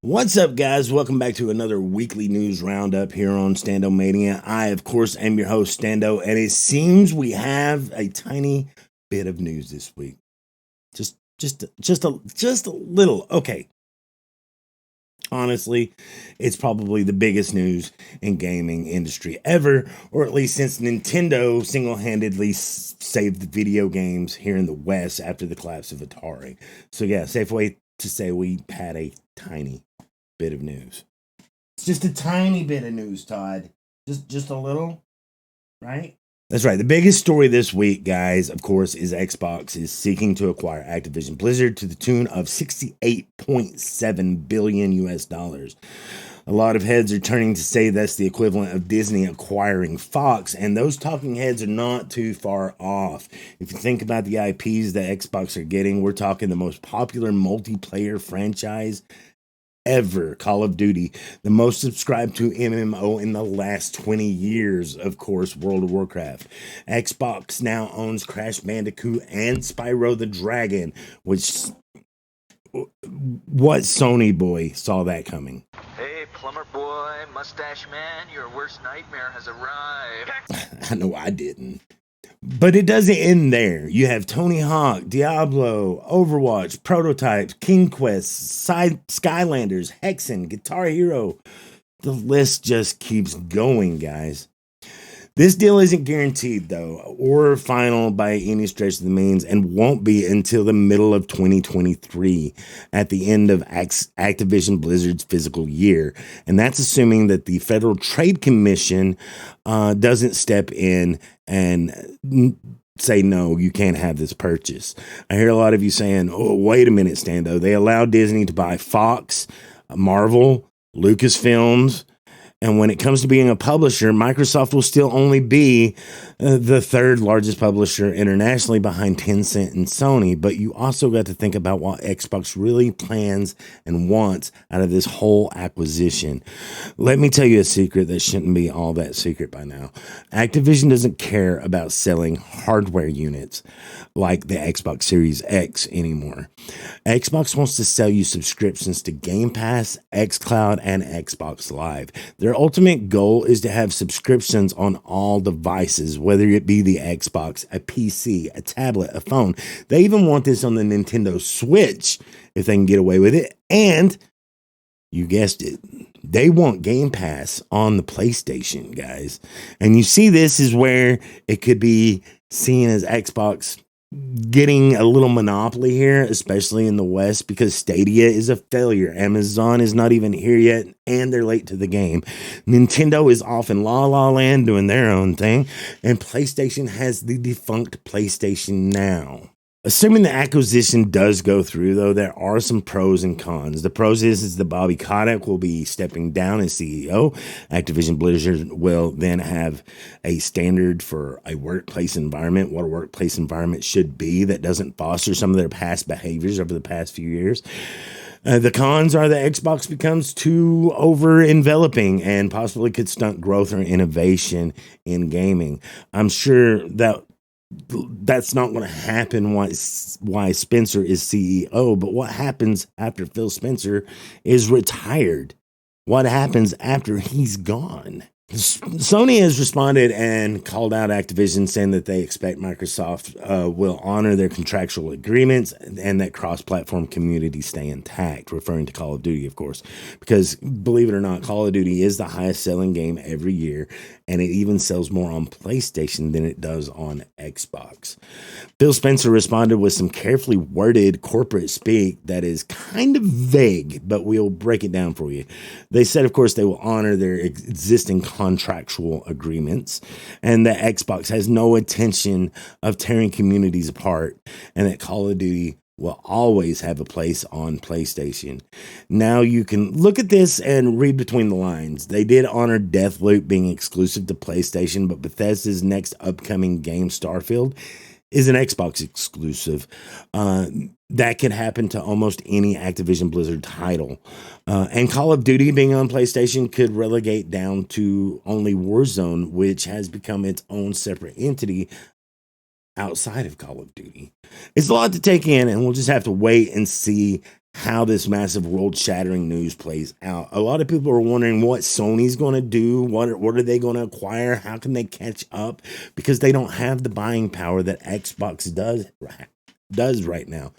What's up, guys? Welcome back to another weekly news roundup here on Stando Mania. I, of course, am your host, Stando, and it seems we have a tiny bit of news this week. Just a little. Okay. Honestly, it's probably the biggest news in gaming industry ever, or at least since Nintendo single-handedly saved the video games here in the West after the collapse of Atari. So yeah, safe way to say we had a tiny bit of news. It's just a tiny bit of news, Todd. Just a little, right? That's right. The biggest story this week, guys, of course, is Xbox is seeking to acquire Activision Blizzard to the tune of 68.7 billion US dollars. A lot of heads are turning to say that's the equivalent of Disney acquiring Fox, and those talking heads are not too far off. If you think about the IPs that Xbox are getting, we're talking the most popular multiplayer franchise ever, Call of Duty, the most subscribed to MMO in the last 20 years, of course, World of Warcraft. Xbox now owns Crash Bandicoot and Spyro the Dragon, which what Sony boy saw that coming? Hey, plumber boy, mustache man, your worst nightmare has arrived. I know I didn't. But it doesn't end there. You have Tony Hawk, Diablo, Overwatch, Prototypes, King Quest, Skylanders, Hexen, Guitar Hero. The list just keeps going, guys. This deal isn't guaranteed, though, or final by any stretch of the means, and won't be until the middle of 2023 at the end of Activision Blizzard's fiscal year. And that's assuming that the Federal Trade Commission doesn't step in and say, no, you can't have this purchase. I hear a lot of you saying, oh, wait a minute, Stando. They allowed Disney to buy Fox, Marvel, Lucasfilms. And when it comes to being a publisher, Microsoft will still only be the third largest publisher internationally behind Tencent and Sony. But you also got to think about what Xbox really plans and wants out of this whole acquisition. Let me tell you a secret that shouldn't be all that secret by now. Activision doesn't care about selling hardware units like the Xbox Series X anymore. Xbox wants to sell you subscriptions to Game Pass, xCloud, and Xbox Live. Their ultimate goal is to have subscriptions on all devices, whether it be the Xbox, a PC, a tablet, a phone. They even want this on the Nintendo Switch if they can get away with it. And you guessed it, they want Game Pass on the PlayStation, guys. And you see, this is where it could be seen as Xbox getting a little monopoly here, especially in the West, because Stadia is a failure. Amazon is not even here yet, and they're late to the game. Nintendo is off in La La Land doing their own thing, and PlayStation has the defunct PlayStation Now. Assuming the acquisition does go through, though, there are some pros and cons. The pros is that Bobby Kotick will be stepping down as CEO. Activision Blizzard will then have a standard for a workplace environment, what a workplace environment should be that doesn't foster some of their past behaviors over the past few years. The cons are that Xbox becomes too over-enveloping and possibly could stunt growth or innovation in gaming. I'm sure that's not going to happen why Spencer is CEO, but what happens after Phil Spencer is retired? What happens after he's gone? Sony has responded and called out Activision, saying that they expect Microsoft will honor their contractual agreements and that cross-platform communities stay intact, referring to Call of Duty, of course, because believe it or not, Call of Duty is the highest selling game every year, and it even sells more on PlayStation than it does on Xbox. Phil Spencer responded with some carefully worded corporate speak that is kind of vague, but we'll break it down for you. They said, of course, they will honor their existing contractual agreements, and that Xbox has no intention of tearing communities apart, and that Call of Duty will always have a place on PlayStation. Now you can look at this and read between the lines. They did honor Deathloop being exclusive to PlayStation, but Bethesda's next upcoming game, Starfield, is an Xbox exclusive. That could happen to almost any Activision Blizzard title. And Call of Duty being on PlayStation could relegate down to only Warzone, which has become its own separate entity outside of Call of Duty. It's a lot to take in, and we'll just have to wait and see how this massive world-shattering news plays out. A lot of people are wondering what Sony's going to do. What are they going to acquire? How can they catch up? Because they don't have the buying power that Xbox does right now.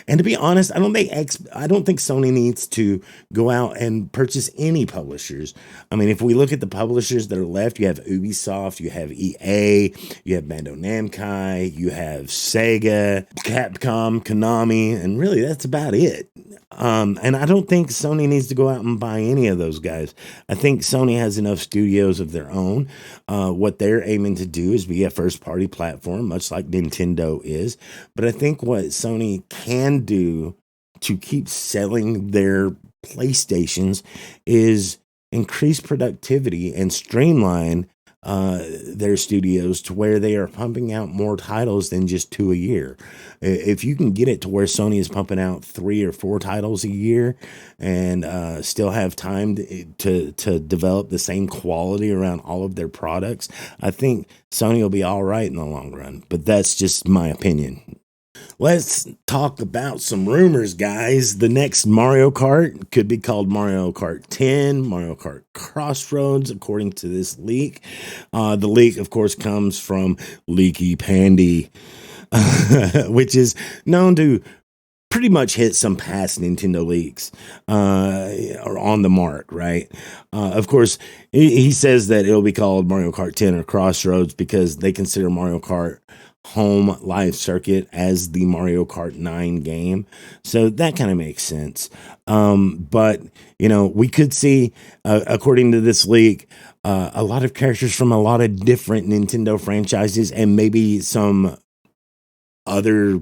And to be honest, I don't think Sony needs to go out and purchase any publishers. I mean, if we look at the publishers that are left, you have Ubisoft, you have EA, you have Bandai Namco, you have Sega, Capcom, Konami, and really that's about it. And I don't think Sony needs to go out and buy any of those guys. I think Sony has enough studios of their own. What they're aiming to do is be a first-party platform, much like Nintendo is. But I think what Sony can do to keep selling their PlayStations is increase productivity and streamline their studios to where they are pumping out more titles than just 2 a year. If you can get it to where Sony is pumping out 3 or 4 titles a year and still have time to develop the same quality around all of their products, I think Sony will be all right in the long run. But that's just my opinion. Let's talk about some rumors, guys. The next Mario Kart could be called Mario Kart 10, Mario Kart Crossroads, according to this leak. The leak, of course, comes from Leaky Pandy, which is known to pretty much hit some past Nintendo leaks or on the mark, right? Of course, he says that it'll be called Mario Kart 10 or Crossroads because they consider Mario Kart home live circuit as the Mario Kart 9 game. So that kind of makes sense. But, we could see, according to this leak, a lot of characters from a lot of different Nintendo franchises and maybe some other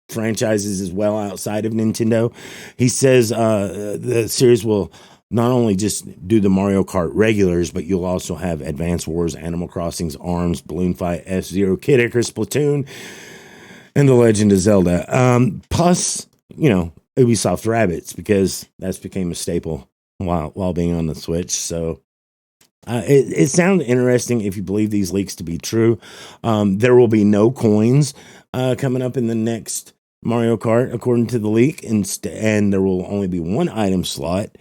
franchises as well outside of Nintendo. He says the series will not only just do the Mario Kart regulars, but you'll also have Advance Wars, Animal Crossings, ARMS, Balloon Fight, F-Zero, Kid Icarus, Splatoon, and The Legend of Zelda. Plus, Ubisoft Rabbids, because that's became a staple while being on the Switch. So it sounds interesting if you believe these leaks to be true. There will be no coins coming up in the next Mario Kart, according to the leak, and there will only be one item slot.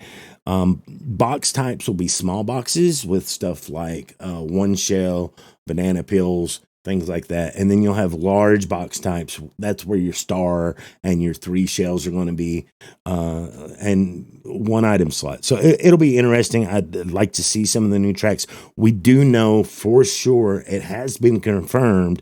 Box types will be small boxes with stuff like one shell, banana peels, things like that. And then you'll have large box types. That's where your star and your 3 shells are going to be, and one item slot. So it'll be interesting. I'd like to see some of the new tracks. We do know for sure, it has been confirmed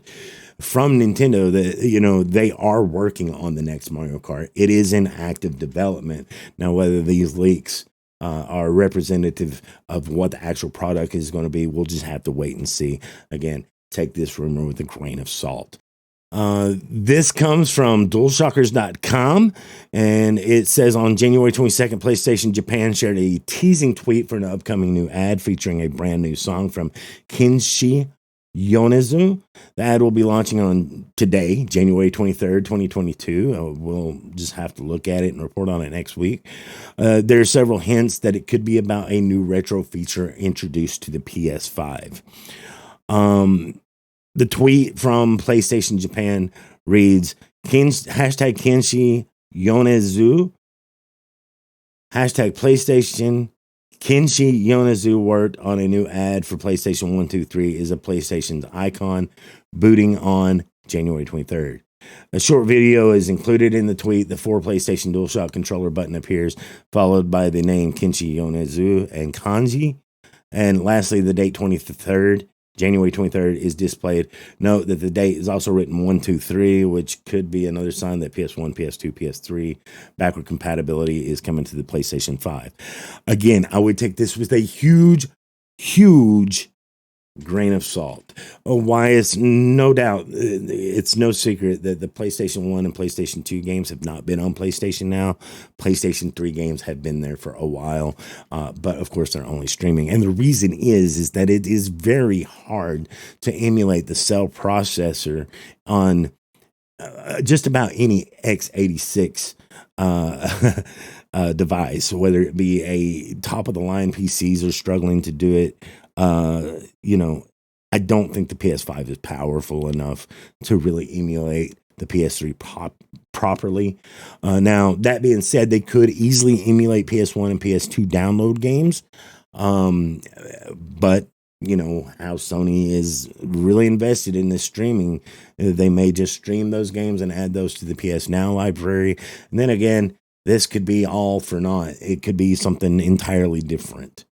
from Nintendo that, they are working on the next Mario Kart. It is in active development. Now, whether these leaks are representative of what the actual product is going to be, we'll just have to wait and see. Again, take this rumor with a grain of salt. This comes from DualShockers.com, and it says on January 22nd, PlayStation Japan shared a teasing tweet for an upcoming new ad featuring a brand new song from Kenshi Yonezu. The ad will be launching on today, January 23rd, 2022. We'll just have to look at it and report on it next week. There are several hints that it could be about a new retro feature introduced to the PS5. The tweet from PlayStation Japan reads, hashtag Kenshi Yonezu, hashtag PlayStation Kenshi Yonezu worked on a new ad for PlayStation 1, 2, 3 is a PlayStation's icon booting on January 23rd. A short video is included in the tweet. The 4 PlayStation DualShock controller button appears, followed by the name Kenshi Yonezu and kanji. And lastly, the date 23rd, January 23rd is displayed. Note that the date is also written 1, 2, 3, which could be another sign that PS1, PS2, PS3 backward compatibility is coming to the PlayStation 5. Again, I would take this with a huge grain of salt. Why is no doubt, it's no secret that the PlayStation 1 and PlayStation 2 games have not been on PlayStation now. PlayStation 3 games have been there for a while, but of course they're only streaming. And the reason is that it is very hard to emulate the cell processor on just about any x86 device, whether it be a top of the line PCs are struggling to do it. I don't think the PS5 is powerful enough to really emulate the PS3 properly. Now, that being said, they could easily emulate PS1 and PS2 download games. But you know how Sony is really invested in this streaming. They may just stream those games and add those to the PS Now library. And then again, this could be all for naught. It could be something entirely different.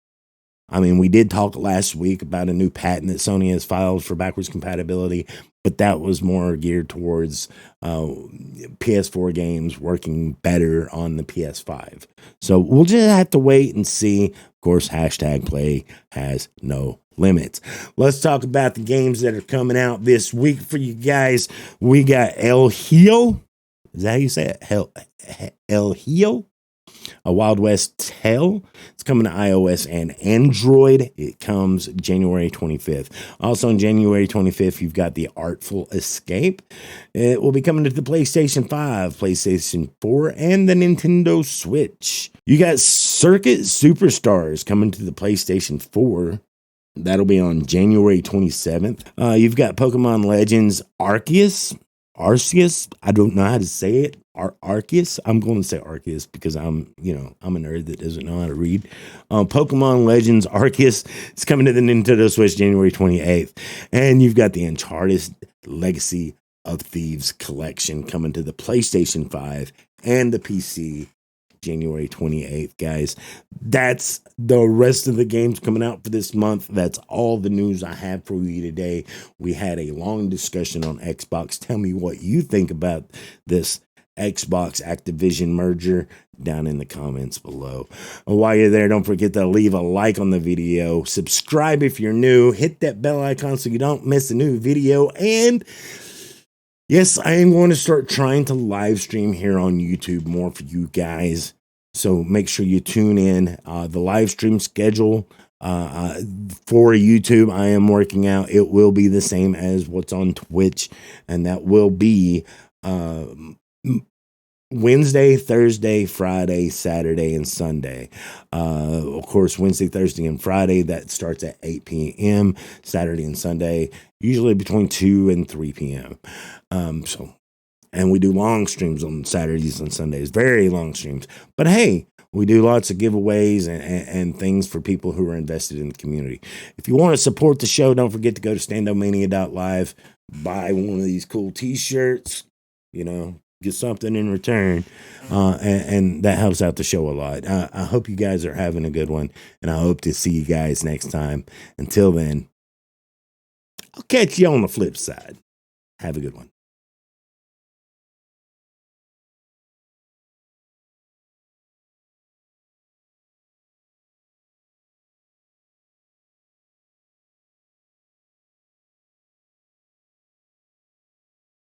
I mean, we did talk last week about a new patent that Sony has filed for backwards compatibility, but that was more geared towards PS4 games working better on the PS5. So we'll just have to wait and see. Of course, hashtag play has no limits. Let's talk about the games that are coming out this week for you guys. We got El Hijo. Is that how you say it? El Hijo? A Wild West Tale. It's coming to iOS and Android. It comes January 25th. Also on January 25th, you've got The Artful Escape. It will be coming to the PlayStation 5, PlayStation 4, and the Nintendo Switch. You got Circuit Superstars coming to the PlayStation 4. That'll be on January 27th. You've got Pokemon Legends Arceus. I don't know how to say it. Arceus. I'm going to say Arceus because I'm a nerd that doesn't know how to read. Pokemon Legends Arceus. It's coming to the Nintendo Switch January 28th. And you've got the Uncharted Legacy of Thieves collection coming to the PlayStation 5 and the PC January 28th, guys. That's the rest of the games coming out for this month. That's all the news I have for you today. We had a long discussion on Xbox. Tell me what you think about this Xbox Activision merger down in the comments below. While you're there, don't forget to leave a like on the video. Subscribe if you're new. Hit that bell icon so you don't miss a new video. And yes, I am going to start trying to live stream here on YouTube more for you guys. So make sure you tune in. The live stream schedule for YouTube, I am working out. It will be the same as what's on Twitch, and that will be Wednesday, Thursday, Friday, Saturday, and Sunday. Of course, Wednesday, Thursday, and Friday, that starts at 8 p.m. Saturday and Sunday, usually between 2 and 3 p.m. And we do long streams on Saturdays and Sundays, very long streams. But hey, we do lots of giveaways and things for people who are invested in the community. If you want to support the show, don't forget to go to standomania.live, buy one of these cool t-shirts, get something in return, and that helps out the show a lot. I hope you guys are having a good one, and I hope to see you guys next time. Until then, I'll catch you on the flip side. Have a good one.